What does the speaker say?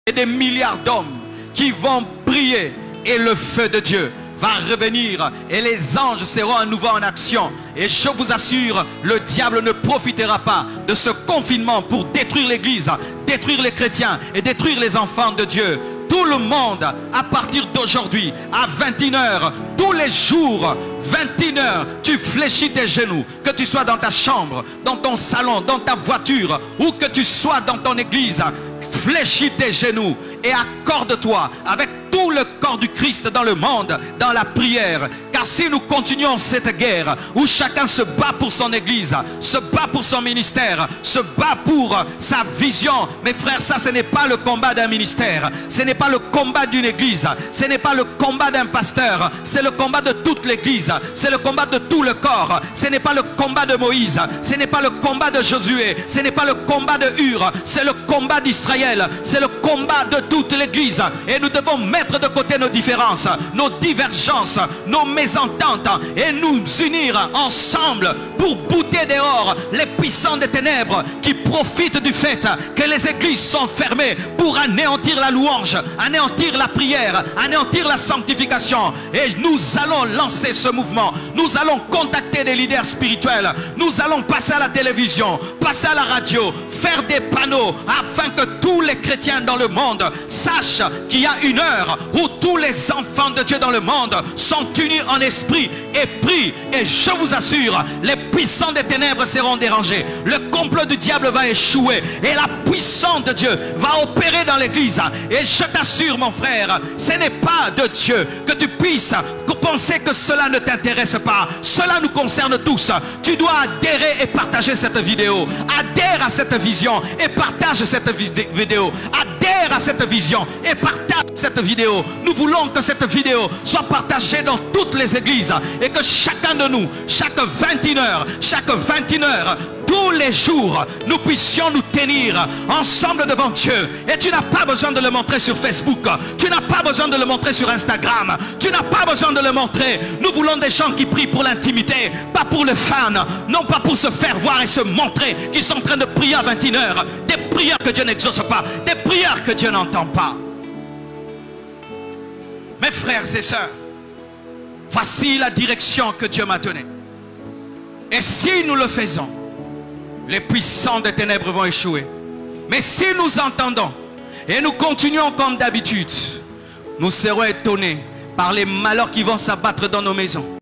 et des milliards d'hommes qui vont prier et le feu de Dieu va revenir et les anges seront à nouveau en action. Et je vous assure, le diable ne profitera pas de ce confinement pour détruire l'église, détruire les chrétiens et détruire les enfants de Dieu. Tout le monde, à partir d'aujourd'hui, à 21h, tous les jours, 21h, tu fléchis tes genoux, que tu sois dans ta chambre, dans ton salon, dans ta voiture, ou que tu sois dans ton église, fléchis tes genoux et accorde-toi avec tout le corps du Christ dans le monde, dans la prière. Car si nous continuons cette guerre où chacun se bat pour son église, se bat pour son ministère, se bat pour sa vision, mes frères, ça ce n'est pas le combat d'un ministère, ce n'est pas le combat d'une église, ce n'est pas le combat d'un pasteur, c'est le combat de toute l'église, c'est le combat de tout le corps. Ce n'est pas le combat de Moïse, ce n'est pas le combat de Josué, ce n'est pas le combat de Hur, c'est le combat d'Israël, c'est le combat de toute l'église. Et nous devons mettre de côté nos différences, nos divergences, nos mésententes et nous unir ensemble pour bouter dehors les puissants des ténèbres qui profitent du fait que les églises sont fermées pour anéantir la louange, anéantir la prière, anéantir la sanctification. Et nous allons lancer ce mouvement, nous allons contacter des leaders spirituels, nous allons passer à la télévision, passer à la radio, faire des panneaux afin que tous les chrétiens dans le monde sachent qu'il y a une heure où tous les enfants de Dieu dans le monde sont unis en esprit et prient. Et je vous assure, les puissants des ténèbres seront dérangés, le complot du diable va échouer et la puissance de Dieu va opérer dans l'église. Et je t'assure mon frère, ce n'est pas de Dieu que tu puisses penser que cela ne t'intéresse pas. Cela nous concerne tous. Tu dois adhérer et partager cette vidéo. Adhère à cette vision et partage cette vidéo. Adhère à cette vision et partage cette vidéo. Nous voulons que cette vidéo soit partagée dans toutes les églises et que chacun de nous, chaque 21h, tous les jours, nous puissions nous tenir ensemble devant Dieu. Et tu n'as pas besoin de le montrer sur Facebook, tu n'as pas besoin de le montrer sur Instagram, tu n'as pas besoin de le montrer. Nous voulons des gens qui prient pour l'intimité, pas pour le fan, non pas pour se faire voir et se montrer qu'ils sont en train de prier à 21h. Des prières que Dieu n'exauce pas, des prières que Dieu n'entend pas. Mes frères et sœurs, voici la direction que Dieu m'a donnée. Et si nous le faisons, les puissants des ténèbres vont échouer. Mais si nous entendons et nous continuons comme d'habitude, nous serons étonnés par les malheurs qui vont s'abattre dans nos maisons.